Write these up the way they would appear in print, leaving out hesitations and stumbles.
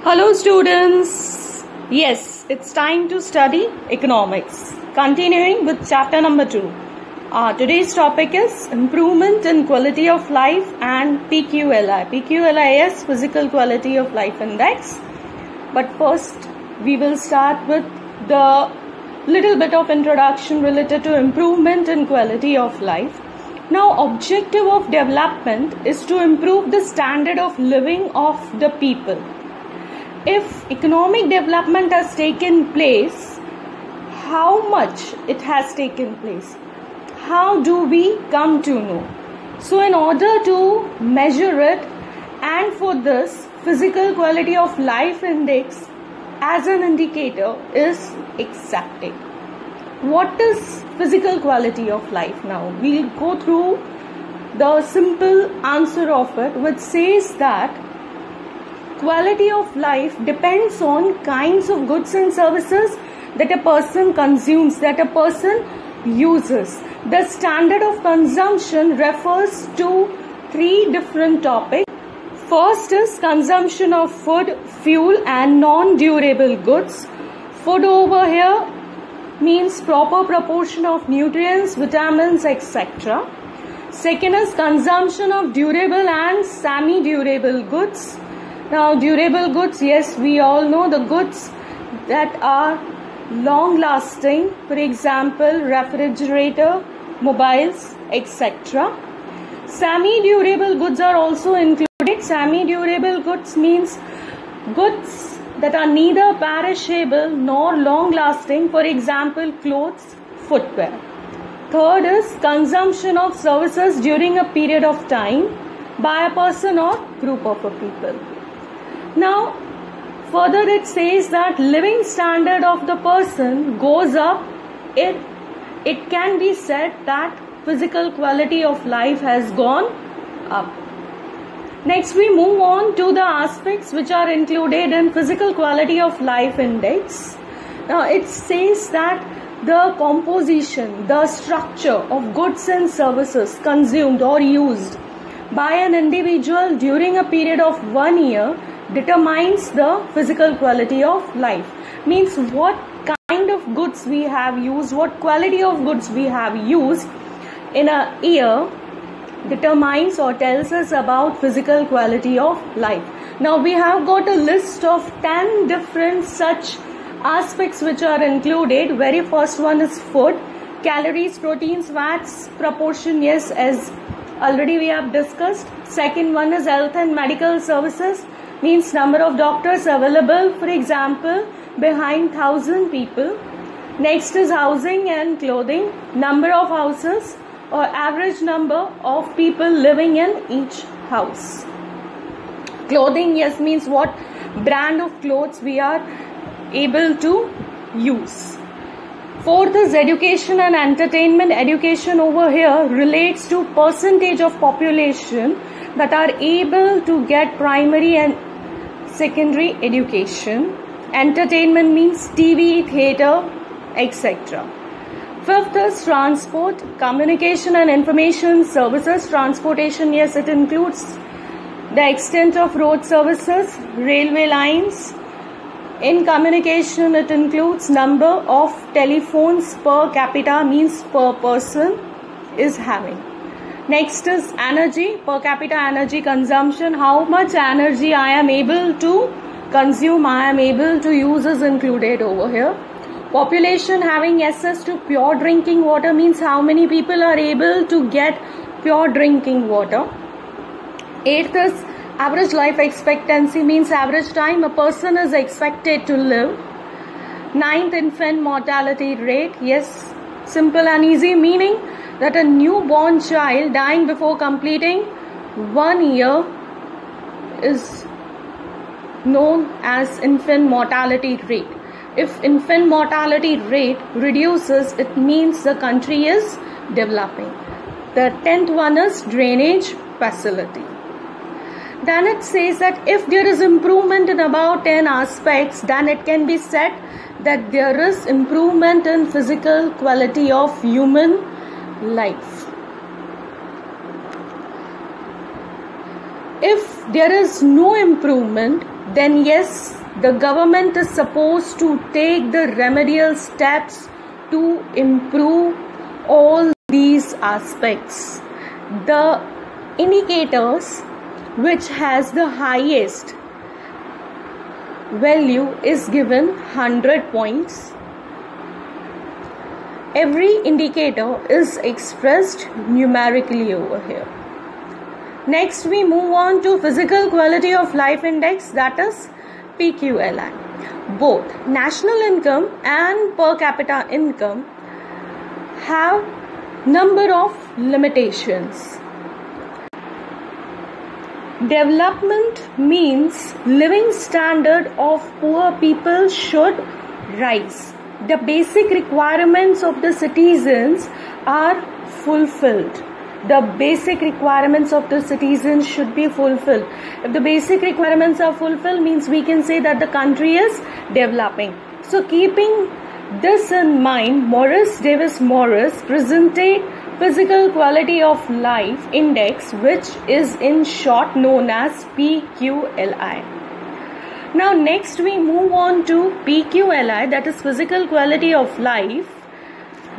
Hello students. Yes, it's time to study economics. Continuing with chapter number 2. Today's topic is improvement in quality of life and PQLI. PQLI is Physical Quality of Life Index. But first we will start with the little bit of introduction related to improvement in quality of life. Now, objective of development is to improve the standard of living of the people. If economic development has taken place, how much it has taken place? How do we come to know? So, in order to measure it, and for this, physical quality of life index as an indicator is accepted. What is physical quality of life now? We'll go through the simple answer of it, which says that quality of life depends on kinds of goods and services that a person consumes, that a person uses. The standard of consumption refers to three different topics. First is consumption of food, fuel and non-durable goods. Food over here means proper proportion of nutrients, vitamins, etc. Second is consumption of durable and semi-durable goods. Now, durable goods, yes, we all know the goods that are long-lasting, for example, refrigerator, mobiles, etc. Semi-durable goods are also included. Semi-durable goods means goods that are neither perishable nor long-lasting, for example, clothes, footwear. Third is consumption of services during a period of time by a person or group of people. Now, further it says that living standard of the person goes up. It can be said that physical quality of life has gone up. Next, we move on to the aspects which are included in physical quality of life index. Now, it says that the composition, the structure of goods and services consumed or used by an individual during a period of 1 year determines the physical quality of life. Means what kind of goods we have used, what quality of goods we have used in a year determines or tells us about physical quality of life. Now we have got a list of 10 different such aspects which are included. Very first one is food, calories, proteins, fats, proportion, yes, as already we have discussed. Second one is health and medical services, means number of doctors available, for example, behind 1,000 people. Next is housing and clothing, number of houses or average number of people living in each house. Clothing, yes, means what brand of clothes we are able to use. Fourth is education and entertainment. Education over here relates to percentage of population that are able to get primary and secondary education. Entertainment means TV, theatre, etc. Fifth is transport, communication and information services. Transportation, yes, it includes the extent of road services, railway lines. In communication, it includes number of telephones per capita, means per person is having. Next is energy, per capita energy consumption. How much energy I am able to consume, I am able to use is included over here. Population having access to pure drinking water, means how many people are able to get pure drinking water. Eighth is average life expectancy, means average time a person is expected to live. Ninth, infant mortality rate, yes, simple and easy, meaning that a newborn child dying before completing 1 year is known as infant mortality rate. If infant mortality rate reduces, it means the country is developing. The 10th one is drainage facility. Then it says that if there is improvement in about 10 aspects, then it can be said that there is improvement in physical quality of human life. If there is no improvement, then yes, the government is supposed to take the remedial steps to improve all these aspects. The indicators which has the highest value is given 100 points. Every indicator is expressed numerically over here. Next, we move on to Physical Quality of Life Index, that is PQLI. Both national income and per capita income have number of limitations. Development means living standard of poor people should rise. The basic requirements of the citizens are fulfilled. The basic requirements of the citizens should be fulfilled. If the basic requirements are fulfilled, means we can say that the country is developing. So keeping this in mind, Morris Davis Morris presented Physical Quality of Life Index, which is in short known as PQLI. Now next we move on to PQLI, that is Physical Quality of Life.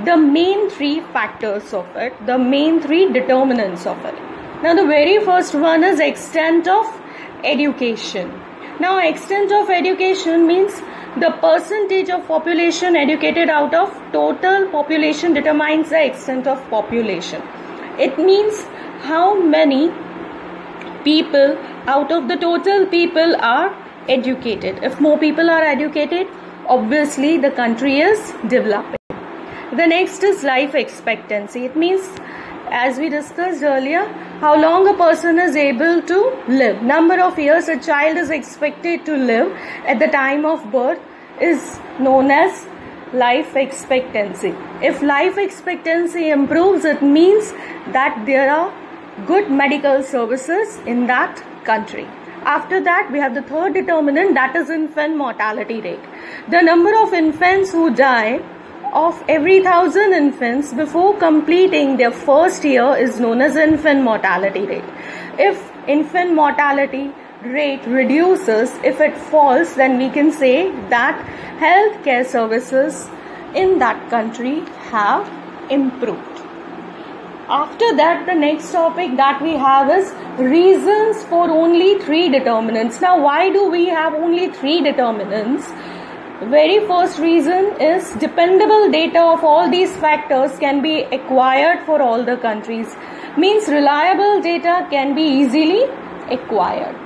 The main three factors of it, the main three determinants of it. Now the very first one is extent of education. Now extent of education means the percentage of population educated out of total population determines the extent of population. It means how many people out of the total people are educated. If more people are educated, obviously the country is developing. The next is life expectancy. It means, as we discussed earlier, how long a person is able to live. Number of years a child is expected to live at the time of birth is known as life expectancy. If life expectancy improves, it means that there are good medical services in that country. After that, we have the third determinant, that is infant mortality rate. The number of infants who die of every 1,000 infants before completing their first year is known as infant mortality rate. If infant mortality rate reduces, if it falls, then we can say that healthcare services in that country have improved. After that, the next topic that we have is reasons for only 3 determinants. Now, why do we have only 3 determinants? Very first reason is dependable data of all these factors can be acquired for all the countries. Means reliable data can be easily acquired.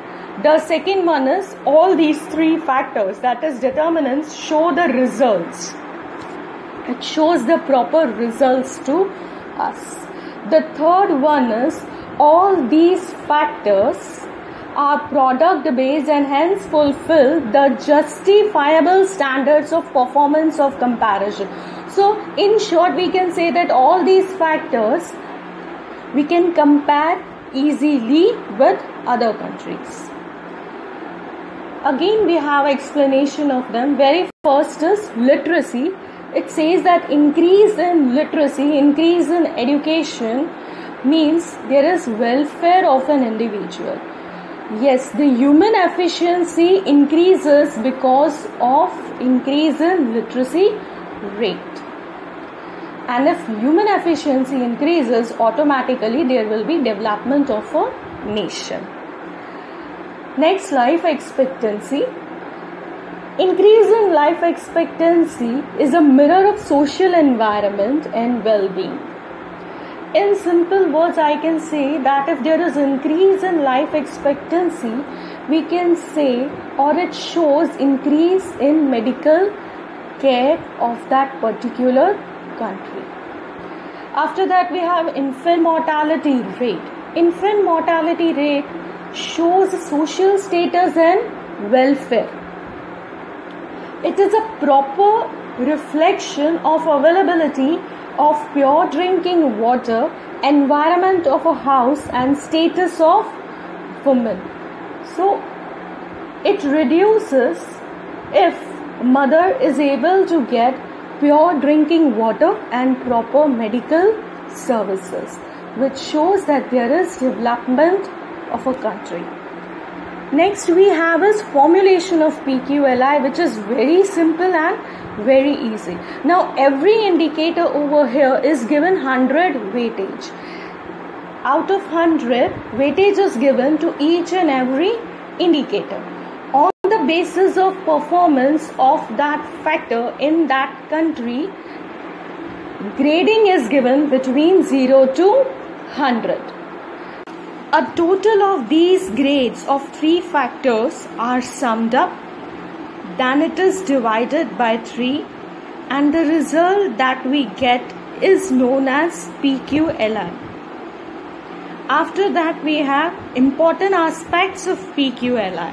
The second one is all these 3 factors, that is determinants, show the results. It shows the proper results to us. The third one is all these factors are product based and hence fulfill the justifiable standards of performance of comparison. So in short, we can say that all these factors we can compare easily with other countries. Again, we have explanation of them. Very first is literacy. It says that increase in literacy, increase in education means there is welfare of an individual. Yes, the human efficiency increases because of increase in literacy rate. And if human efficiency increases, automatically there will be development of a nation. Next, life expectancy. Increase in life expectancy is a mirror of social environment and well-being. In simple words, I can say that if there is increase in life expectancy, we can say, or it shows increase in medical care of that particular country. After that, we have infant mortality rate. Infant mortality rate shows social status and welfare. It is a proper reflection of availability of pure drinking water, environment of a house and status of women. So it reduces if mother is able to get pure drinking water and proper medical services, which shows that there is development of a country. Next we have is formulation of PQLI, which is very simple and very easy. Now every indicator over here is given 100 weightage. Out of 100, weightage is given to each and every indicator. On the basis of performance of that factor in that country, grading is given between 0 to 100. A total of these grades of 3 factors are summed up, then it is divided by 3, and the result that we get is known as PQLI. After that we have important aspects of PQLI,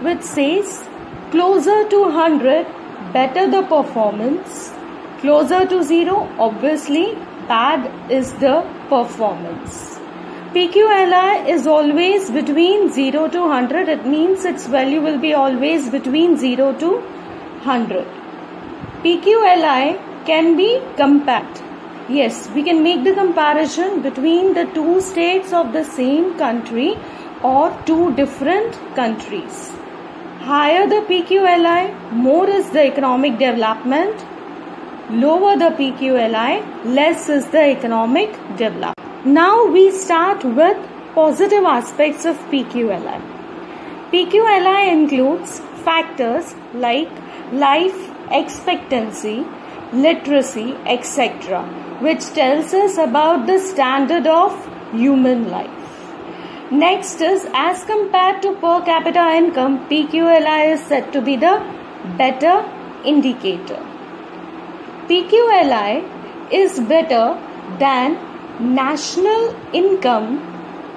which says closer to 100, better the performance. Closer to 0, obviously bad is the performance. PQLI is always between 0 to 100. It means its value will be always between 0 to 100. PQLI can be compared. Yes, we can make the comparison between the 2 states of the same country or 2 different countries. Higher the PQLI, more is the economic development. Lower the PQLI, less is the economic development. Now we start with positive aspects of PQLI. PQLI includes factors like life expectancy, literacy, etc., which tells us about the standard of human life. Next is, as compared to per capita income, PQLI is said to be the better indicator. PQLI is better than national income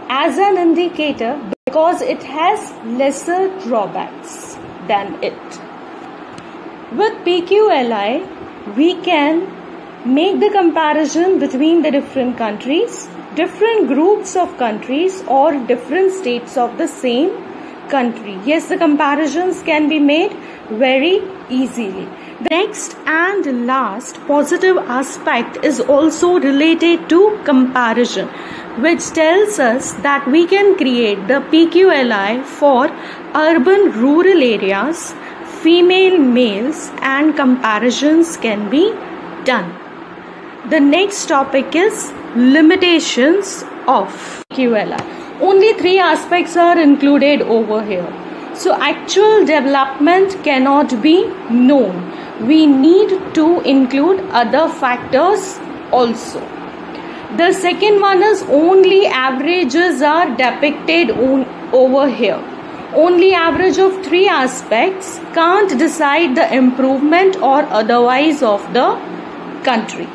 as an indicator because it has lesser drawbacks than it. With PQLI, we can make the comparison between the different countries, different groups of countries, or different states of the same country. Yes, the comparisons can be made very easily. The next and last positive aspect is also related to comparison, which tells us that we can create the PQLI for urban-rural areas, female males, and comparisons can be done. The next topic is limitations of PQLI. Only 3 aspects are included over here. So actual development cannot be known. We need to include other factors also. The second one is only averages are depicted over here. Only average of 3 aspects can't decide the improvement or otherwise of the country.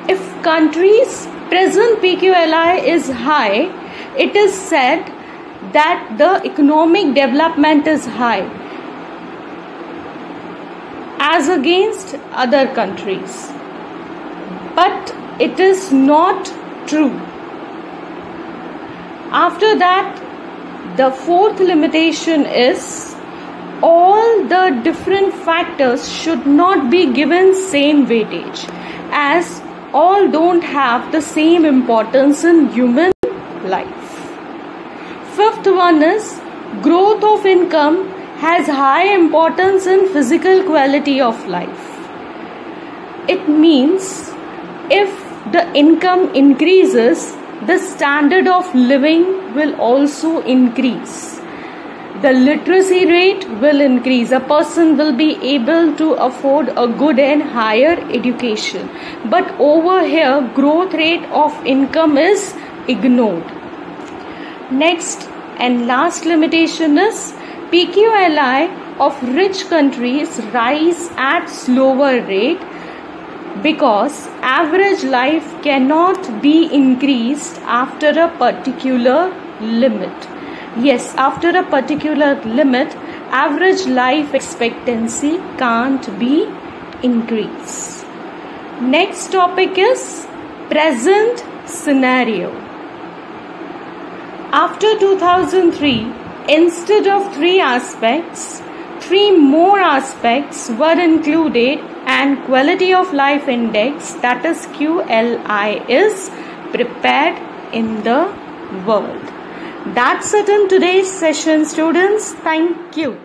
If country's present PQLI is high, it is said that the economic development is high as against other countries. But it is not true. After that, the 4th limitation is all the different factors should not be given same weightage, as all don't have the same importance in human life. 5th one is growth of income has high importance in physical quality of life. It means if the income increases, the standard of living will also increase. The literacy rate will increase. A person will be able to afford a good and higher education. But over here, growth rate of income is ignored. Next and last limitation is PQLI of rich countries rise at slower rate because average life cannot be increased after a particular limit. Yes, after a particular limit, average life expectancy can't be increased. Next topic is present scenario. After 2003, instead of 3 aspects, 3 more aspects were included and quality of life index, that is QLI, is prepared in the world. That's it in today's session, students. Thank you.